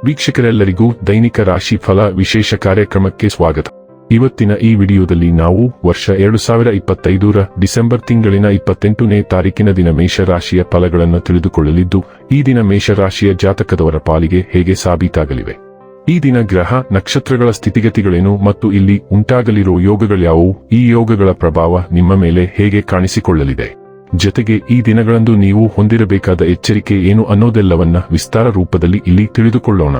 ವೀಕ್ಷಕರೆಲ್ಲರಿಗೂ ದೈನಿಕ ರಾಶಿ ಫಲ ವಿಶೇಷ ಕಾರ್ಯಕ್ರಮಕ್ಕೆ ಸ್ವಾಗತ. ಇವತ್ತಿನ ಈ ವಿಡಿಯೋದಲ್ಲಿ ನಾವು ವರ್ಷ 2025ರ ಡಿಸೆಂಬರ್ ತಿಂಗಳಿನ 28ನೇ ತಾರೀಕಿನ ದಿನ ಮೇಷರಾಶಿಯ ಫಲಗಳನ್ನು ತಿಳಿದುಕೊಳ್ಳಲಿದ್ದು, ಈ ದಿನ ಮೇಷರಾಶಿಯ ಜಾತಕದವರ ಪಾಲಿಗೆ ಹೇಗೆ ಸಾಬೀತಾಗಲಿವೆ, ಈ ದಿನ ಗ್ರಹ ನಕ್ಷತ್ರಗಳ ಸ್ಥಿತಿಗತಿಗಳೇನು ಮತ್ತು ಇಲ್ಲಿ ಉಂಟಾಗಲಿರೋ ಯೋಗಗಳ್ಯಾವುವು, ಈ ಯೋಗಗಳ ಪ್ರಭಾವ ನಿಮ್ಮ ಮೇಲೆ ಹೇಗೆ ಕಾಣಿಸಿಕೊಳ್ಳಲಿದೆ, ಜೊತೆಗೆ ಈ ದಿನಗಳಂದು ನೀವು ಹೊಂದಿರಬೇಕಾದ ಎಚ್ಚರಿಕೆ ಏನು ಅನ್ನೋದೆಲ್ಲವನ್ನ ವಿಸ್ತಾರ ರೂಪದಲ್ಲಿ ಇಲ್ಲಿ ತಿಳಿದುಕೊಳ್ಳೋಣ.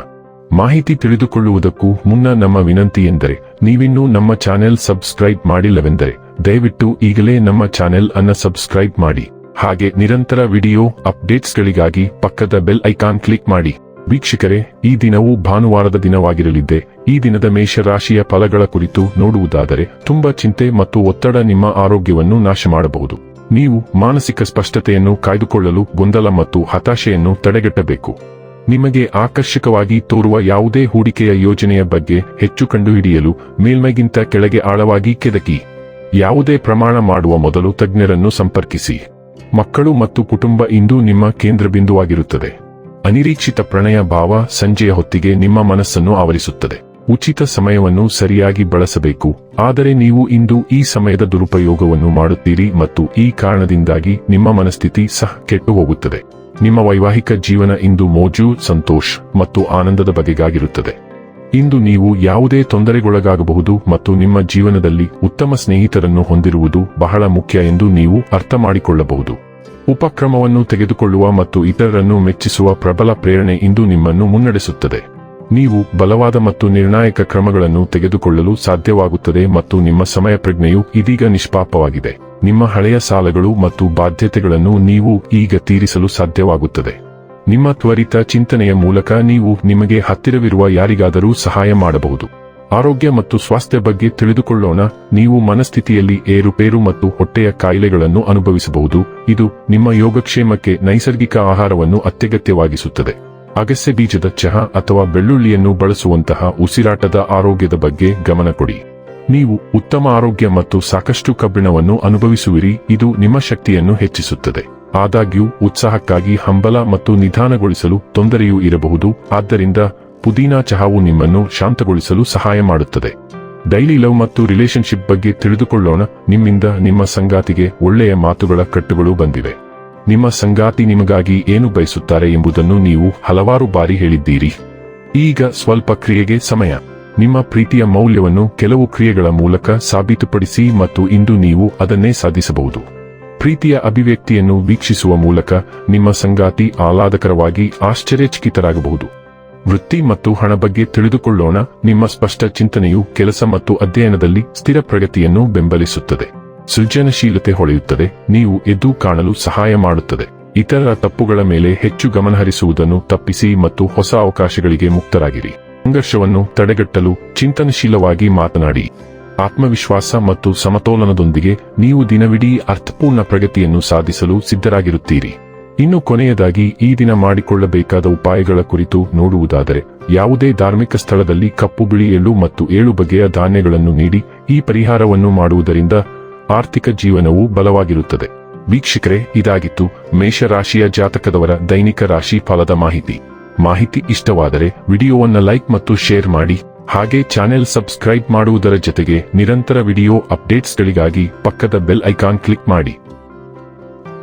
ಮಾಹಿತಿ ತಿಳಿದುಕೊಳ್ಳುವುದಕ್ಕೂ ಮುನ್ನ ನಮ್ಮ ವಿನಂತಿ ಎಂದರೆ, ನೀವಿನ್ನೂ ನಮ್ಮ ಚಾನೆಲ್ ಸಬ್ಸ್ಕ್ರೈಬ್ ಮಾಡಿಲ್ಲವೆಂದರೆ ದಯವಿಟ್ಟು ಈಗಲೇ ನಮ್ಮ ಚಾನೆಲ್ ಅನ್ನು ಸಬ್ಸ್ಕ್ರೈಬ್ ಮಾಡಿ. ಹಾಗೆ ನಿರಂತರ ವಿಡಿಯೋ ಅಪ್ಡೇಟ್ಸ್ಗಳಿಗಾಗಿ ಪಕ್ಕದ ಬೆಲ್ ಐಕಾನ್ ಕ್ಲಿಕ್ ಮಾಡಿ. ವೀಕ್ಷಕರೇ, ಈ ದಿನವೂ ಭಾನುವಾರದ ದಿನವಾಗಿರಲಿದ್ದೆ. ಈ ದಿನದ ಮೇಷರಾಶಿಯ ಫಲಗಳ ಕುರಿತು ನೋಡುವುದಾದರೆ, ತುಂಬಾ ಚಿಂತೆ ಮತ್ತು ಒತ್ತಡ ನಿಮ್ಮ ಆರೋಗ್ಯವನ್ನು ನಾಶ ಮಾಡಬಹುದು. ನೀವು ಮಾನಸಿಕ ಸ್ಪಷ್ಟತೆಯನ್ನು ಕಾಯ್ದುಕೊಳ್ಳಲು ಗೊಂದಲ ಮತ್ತು ಹತಾಶೆಯನ್ನು ತಡೆಗಟ್ಟಬೇಕು. ನಿಮಗೆ ಆಕರ್ಷಕವಾಗಿ ತೋರುವ ಯಾವುದೇ ಹೂಡಿಕೆಯ ಯೋಜನೆಯ ಬಗ್ಗೆ ಹೆಚ್ಚು ಕಂಡುಹಿಡಿಯಲು ಮೇಲ್ಮೈಗಿಂತ ಕೆಳಗೆ ಆಳವಾಗಿ ಕೆದಕಿ. ಯಾವುದೇ ಪ್ರಮಾಣ ಮಾಡುವ ಮೊದಲು ತಜ್ಞರನ್ನು ಸಂಪರ್ಕಿಸಿ. ಮಕ್ಕಳು ಮತ್ತು ಕುಟುಂಬ ಇಂದು ನಿಮ್ಮ ಕೇಂದ್ರಬಿಂದುವಾಗಿರುತ್ತದೆ. ಅನಿರೀಕ್ಷಿತ ಪ್ರಣಯ ಭಾವ ಸಂಜೆಯ ಹೊತ್ತಿಗೆ ನಿಮ್ಮ ಮನಸ್ಸನ್ನು ಆವರಿಸುತ್ತದೆ. ಉಚಿತ ಸಮಯವನ್ನು ಸರಿಯಾಗಿ ಬಳಸಬೇಕು, ಆದರೆ ನೀವು ಇಂದು ಈ ಸಮಯದ ದುರುಪಯೋಗವನ್ನು ಮಾಡುತ್ತೀರಿ ಮತ್ತು ಈ ಕಾರಣದಿಂದಾಗಿ ನಿಮ್ಮ ಮನಸ್ಥಿತಿ ಸಹ ಕೆಟ್ಟು ಹೋಗುತ್ತದೆ. ನಿಮ್ಮ ವೈವಾಹಿಕ ಜೀವನ ಇಂದು ಮೋಜು, ಸಂತೋಷ ಮತ್ತು ಆನಂದದ ಬಗೆಗಾಗಿರುತ್ತದೆ. ಇಂದು ನೀವು ಯಾವುದೇ ತೊಂದರೆಗೊಳಗಾಗಬಹುದು ಮತ್ತು ನಿಮ್ಮ ಜೀವನದಲ್ಲಿ ಉತ್ತಮ ಸ್ನೇಹಿತರನ್ನು ಹೊಂದಿರುವುದು ಬಹಳ ಮುಖ್ಯ ಎಂದು ನೀವು ಅರ್ಥ ಮಾಡಿಕೊಳ್ಳಬಹುದು. ಉಪಕ್ರಮವನ್ನು ತೆಗೆದುಕೊಳ್ಳುವ ಮತ್ತು ಇತರರನ್ನು ಮೆಚ್ಚಿಸುವ ಪ್ರಬಲ ಪ್ರೇರಣೆ ಇಂದು ನಿಮ್ಮನ್ನು ಮುನ್ನಡೆಸುತ್ತದೆ. ನೀವು ಬಲವಾದ ಮತ್ತು ನಿರ್ಣಾಯಕ ಕ್ರಮಗಳನ್ನು ತೆಗೆದುಕೊಳ್ಳಲು ಸಾಧ್ಯವಾಗುತ್ತದೆ ಮತ್ತು ನಿಮ್ಮ ಸಮಯ ಪ್ರಜ್ಞೆಯು ಇದೀಗ ನಿಷ್ಪಾಪವಾಗಿದೆ. ನಿಮ್ಮ ಹಳೆಯ ಸಾಲಗಳು ಮತ್ತು ಬಾಧ್ಯತೆಗಳನ್ನು ನೀವು ಈಗ ತೀರಿಸಲು ಸಾಧ್ಯವಾಗುತ್ತದೆ. ನಿಮ್ಮ ತ್ವರಿತ ಚಿಂತನೆಯ ಮೂಲಕ ನೀವು ನಿಮಗೆ ಹತ್ತಿರವಿರುವ ಯಾರಿಗಾದರೂ ಸಹಾಯ ಮಾಡಬಹುದು. ಆರೋಗ್ಯ ಮತ್ತು ಸ್ವಾಸ್ಥ್ಯ ಬಗ್ಗೆ ತಿಳಿದುಕೊಳ್ಳೋಣ. ನೀವು ಮನಸ್ಥಿತಿಯಲ್ಲಿ ಏರುಪೇರು ಮತ್ತು ಹೊಟ್ಟೆಯ ಕಾಯಿಲೆಗಳನ್ನು ಅನುಭವಿಸಬಹುದು. ಇದು ನಿಮ್ಮ ಯೋಗಕ್ಷೇಮಕ್ಕೆ ನೈಸರ್ಗಿಕ ಆಹಾರವನ್ನು ಅತ್ಯಗತ್ಯವಾಗಿಸುತ್ತದೆ. ಅಗಸೆ ಬೀಜದ ಚಹಾ ಅಥವಾ ಬೆಳ್ಳುಳ್ಳಿಯನ್ನು ಬಳಸುವಂತಹ ಉಸಿರಾಟದ ಆರೋಗ್ಯದ ಬಗ್ಗೆ ಗಮನ ಕೊಡಿ. ನೀವು ಉತ್ತಮ ಆರೋಗ್ಯ ಮತ್ತು ಸಾಕಷ್ಟು ಕಬ್ಬಿಣವನ್ನು ಅನುಭವಿಸುವಿರಿ. ಇದು ನಿಮ್ಮ ಶಕ್ತಿಯನ್ನು ಹೆಚ್ಚಿಸುತ್ತದೆ. ಆದಾಗ್ಯೂ ಉತ್ಸಾಹಕ್ಕಾಗಿ ಹಂಬಲ ಮತ್ತು ನಿಧಾನಗೊಳಿಸಲು ತೊಂದರೆಯೂ ಇರಬಹುದು. ಆದ್ದರಿಂದ ಪುದೀನಾ ಚಹಾವು ನಿಮ್ಮನ್ನು ಶಾಂತಗೊಳಿಸಲು ಸಹಾಯ ಮಾಡುತ್ತದೆ. ಡೈಲಿ ಲವ್ ಮತ್ತು ರಿಲೇಶನ್ಶಿಪ್ ಬಗ್ಗೆ ತಿಳಿದುಕೊಳ್ಳೋಣ. ನಿಮ್ಮಿಂದ ನಿಮ್ಮ ಸಂಗಾತಿಗೆ ಒಳ್ಳೆಯ ಮಾತುಗಳ ಕಟ್ಟುಗಳು ಬಂದಿವೆ. ನಿಮ್ಮ ಸಂಗಾತಿ ನಿಮಗಾಗಿ ಏನು ಬಯಸುತ್ತಾರೆ ಎಂಬುದನ್ನು ನೀವು ಹಲವಾರು ಬಾರಿ ಹೇಳಿದ್ದೀರಿ. ಈಗ ಸ್ವಲ್ಪ ಕ್ರಿಯೆಗೆ ಸಮಯ. ನಿಮ್ಮ ಪ್ರೀತಿಯ ಮೌಲ್ಯವನ್ನು ಕೆಲವು ಕ್ರಿಯೆಗಳ ಮೂಲಕ ಸಾಬೀತುಪಡಿಸಿ ಮತ್ತು ಇಂದು ನೀವು ಅದನ್ನೇ ಸಾಧಿಸಬಹುದು. ಪ್ರೀತಿಯ ಅಭಿವ್ಯಕ್ತಿಯನ್ನು ವೀಕ್ಷಿಸುವ ಮೂಲಕ ನಿಮ್ಮ ಸಂಗಾತಿ ಆಹ್ಲಾದಕರವಾಗಿ ಆಶ್ಚರ್ಯಚಕಿತರಾಗಬಹುದು. ವೃತ್ತಿ ಮತ್ತು ಹಣ ಬಗ್ಗೆ ತಿಳಿದುಕೊಳ್ಳೋಣ. ನಿಮ್ಮ ಸ್ಪಷ್ಟ ಚಿಂತನೆಯು ಕೆಲಸ ಮತ್ತು ಅಧ್ಯಯನದಲ್ಲಿ ಸ್ಥಿರ ಪ್ರಗತಿಯನ್ನು ಬೆಂಬಲಿಸುತ್ತದೆ. ಸೃಜನಶೀಲತೆ ಹೊಳೆಯುತ್ತದೆ. ನೀವು ಎದ್ದು ಕಾಣಲು ಸಹಾಯ ಮಾಡುತ್ತದೆ. ಇತರರ ತಪ್ಪುಗಳ ಮೇಲೆ ಹೆಚ್ಚು ಗಮನಹರಿಸುವುದನ್ನು ತಪ್ಪಿಸಿ ಮತ್ತು ಹೊಸ ಅವಕಾಶಗಳಿಗೆ ಮುಕ್ತರಾಗಿರಿ. ಸಂಘರ್ಷವನ್ನು ತಡೆಗಟ್ಟಲು ಚಿಂತನಶೀಲವಾಗಿ ಮಾತನಾಡಿ. ಆತ್ಮವಿಶ್ವಾಸ ಮತ್ತು ಸಮತೋಲನದೊಂದಿಗೆ ನೀವು ದಿನವಿಡೀ ಅರ್ಥಪೂರ್ಣ ಪ್ರಗತಿಯನ್ನು ಸಾಧಿಸಲು ಸಿದ್ಧರಾಗಿರುತ್ತೀರಿ. ಇನ್ನು ಕೊನೆಯದಾಗಿ ಈ ದಿನ ಮಾಡಿಕೊಳ್ಳಬೇಕಾದ ಉಪಾಯಗಳ ಕುರಿತು ನೋಡುವುದಾದರೆ, ಯಾವುದೇ ಧಾರ್ಮಿಕ ಸ್ಥಳದಲ್ಲಿ ಕಪ್ಪು ಬಿಳಿ ಎಳ್ಳು ಮತ್ತು 7 ಬಗೆಯ ಧಾನ್ಯಗಳನ್ನು ನೀಡಿ. ಈ ಪರಿಹಾರವನ್ನು ಮಾಡುವುದರಿಂದ ಆರ್ಥಿಕ ಜೀವನವು ಬಲವಾಗಿರುತ್ತದೆ. ವೀಕ್ಷಕರೇ, ಇದಾಗಿತ್ತು ಮೇಷರಾಶಿಯ ಜಾತಕದವರ ದೈನಿಕ ರಾಶಿ ಫಲದ ಮಾಹಿತಿ ಇಷ್ಟವಾದರೆ ವಿಡಿಯೋವನ್ನು ಲೈಕ್ ಮತ್ತು ಶೇರ್ ಮಾಡಿ. ಹಾಗೆ ಚಾನೆಲ್ ಸಬ್ಸ್ಕ್ರೈಬ್ ಮಾಡುವುದರ ಜೊತೆಗೆ ನಿರಂತರ ವಿಡಿಯೋ ಅಪ್ಡೇಟ್ಸ್ಗಳಿಗಾಗಿ ಪಕ್ಕದ ಬೆಲ್ ಐಕಾನ್ ಕ್ಲಿಕ್ ಮಾಡಿ.